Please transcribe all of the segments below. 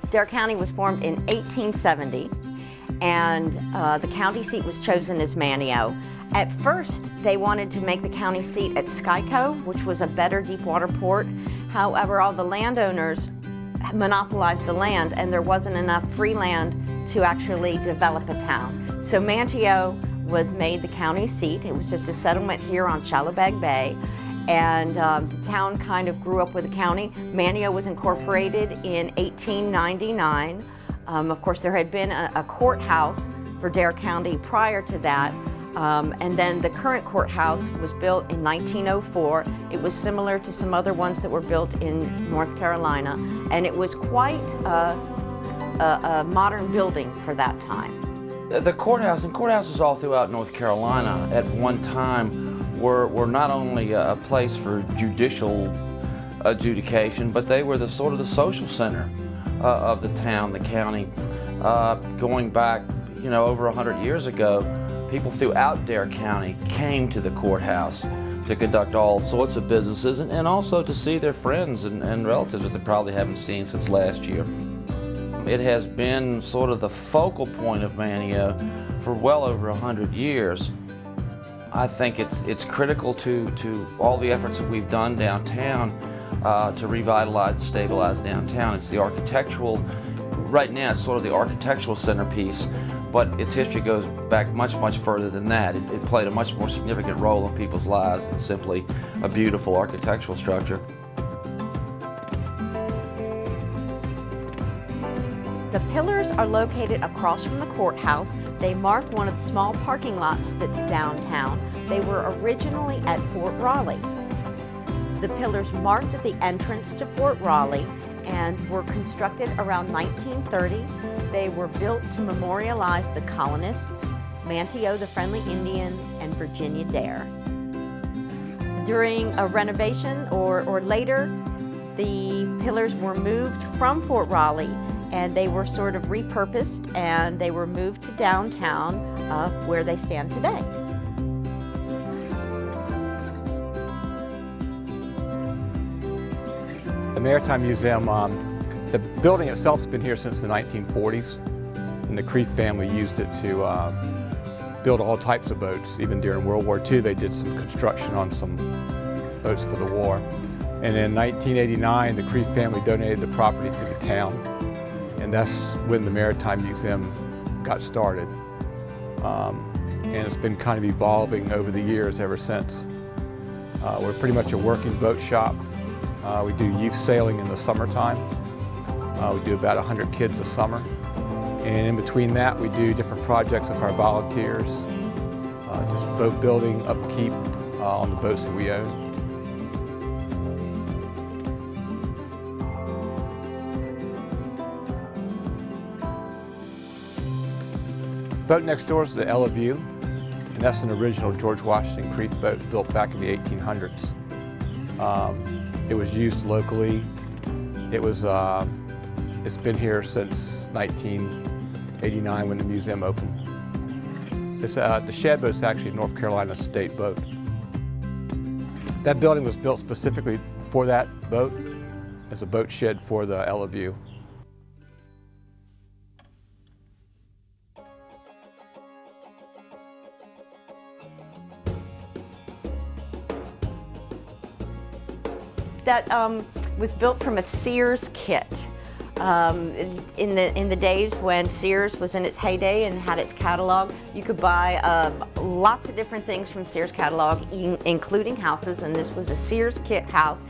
Dare County was formed in 1870, and the county seat was chosen as Manteo. At first, they wanted to make the county seat at Skyco, which was a better deepwater port. However, all the landowners monopolized the land, and there wasn't enough free land to actually develop a town. So Manteo was made the county seat. It was just a settlement here on Shallowbag Bay, and the town kind of grew up with the county. Manteo was incorporated in 1899. Of course, there had been a courthouse for Dare County prior to that, and then the current courthouse was built in 1904. It was similar to some other ones that were built in North Carolina, and it was quite a modern building for that time. The courthouse and courthouses all throughout North Carolina at one time were not only a place for judicial adjudication, but they were the sort of the social center of the town, the county. Going back, over 100 years ago, people throughout Dare County came to the courthouse to conduct all sorts of businesses and also to see their friends and relatives that they probably haven't seen since last year. It has been sort of the focal point of Manteo for well over 100 years. I think it's critical to all the efforts that we've done downtown to revitalize and stabilize downtown. It's the architectural, right now it's sort of the architectural centerpiece, but its history goes back much, much further than that. It played a much more significant role in people's lives than simply a beautiful architectural structure. The pillars are located across from the courthouse. They mark one of the small parking lots that's downtown. They were originally at Fort Raleigh. The pillars marked the entrance to Fort Raleigh and were constructed around 1930. They were built to memorialize the colonists, Manteo the Friendly Indian, and Virginia Dare. During a renovation or later, the pillars were moved from Fort Raleigh, and they were sort of repurposed, and they were moved to downtown where they stand today. The Maritime Museum, the building itself has been here since the 1940s, and the Creef family used it to build all types of boats. Even during World War II, they did some construction on some boats for the war. And in 1989, the Creef family donated the property to the town. And that's when the Maritime Museum got started. And it's been kind of evolving over the years ever since. We're pretty much a working boat shop. We do youth sailing in the summertime. We do about 100 kids a summer. And in between that, we do different projects with our volunteers, just boat building, upkeep on the boats that we own. Boat next door is the Ella View, and that's an original George Washington Creef boat built back in the 1800s. It was used locally. It's been here since 1989 when the museum opened. The shed boat's actually a North Carolina state boat. That building was built specifically for that boat as a boat shed for the Ella View. That was built from a Sears kit. In the days when Sears was in its heyday and had its catalog, you could buy lots of different things from Sears catalog, including houses, and this was a Sears kit house.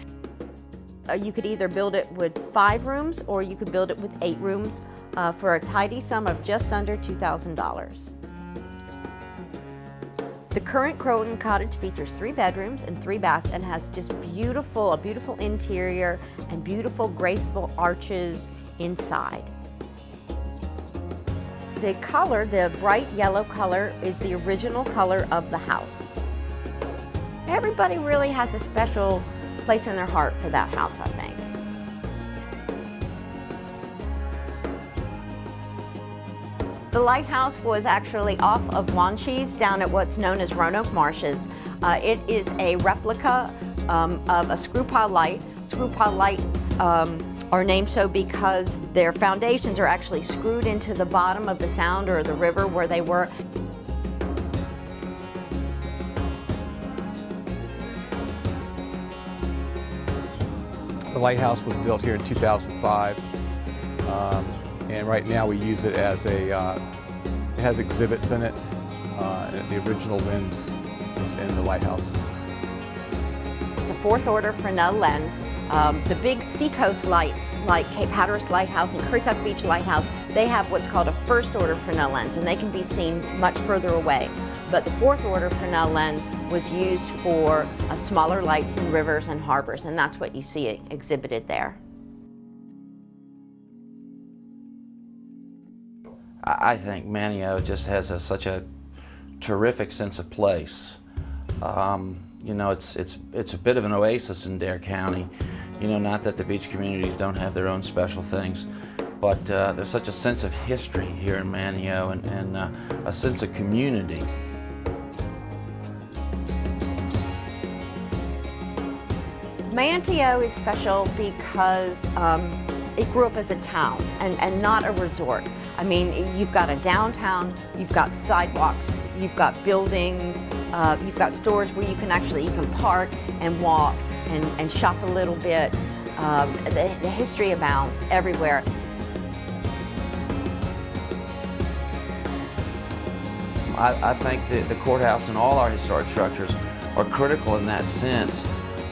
You could either build it with 5 rooms or you could build it with 8 rooms for a tidy sum of just under $2,000. The current Croton cottage features 3 bedrooms and 3 baths and has just a beautiful interior and beautiful, graceful arches inside. The color, the bright yellow color, is the original color of the house. Everybody really has a special place in their heart for that house, I think. The lighthouse was actually off of Wanchese down at what's known as Roanoke Marshes. It is a replica of a screw pile light. Screw pile lights are named so because their foundations are actually screwed into the bottom of the sound or the river where they were. The lighthouse was built here in 2005, and right now we use it as a, it has exhibits in it, and the original lens is in the lighthouse. It's a fourth order Fresnel lens. The big seacoast lights like Cape Hatteras Lighthouse and Currituck Beach Lighthouse, they have what's called a first order Fresnel lens, and they can be seen much further away. But the fourth order Fresnel lens was used for smaller lights in rivers and harbors, and that's what you see exhibited there. I think Manteo just has such a terrific sense of place. You know, it's a bit of an oasis in Dare County. You know, not that the beach communities don't have their own special things, but there's such a sense of history here in Manteo and a sense of community. Manteo is special because it grew up as a town and not a resort. I mean, you've got a downtown, you've got sidewalks, you've got buildings, you've got stores where you can park and walk and shop a little bit. The history abounds everywhere. I think that the courthouse and all our historic structures are critical in that sense,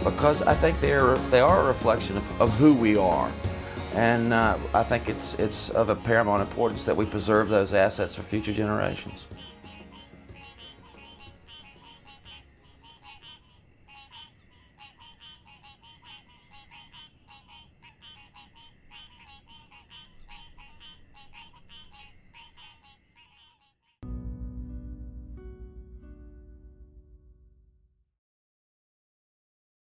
because I think they are a reflection of who we are. And I think it's of a paramount importance that we preserve those assets for future generations.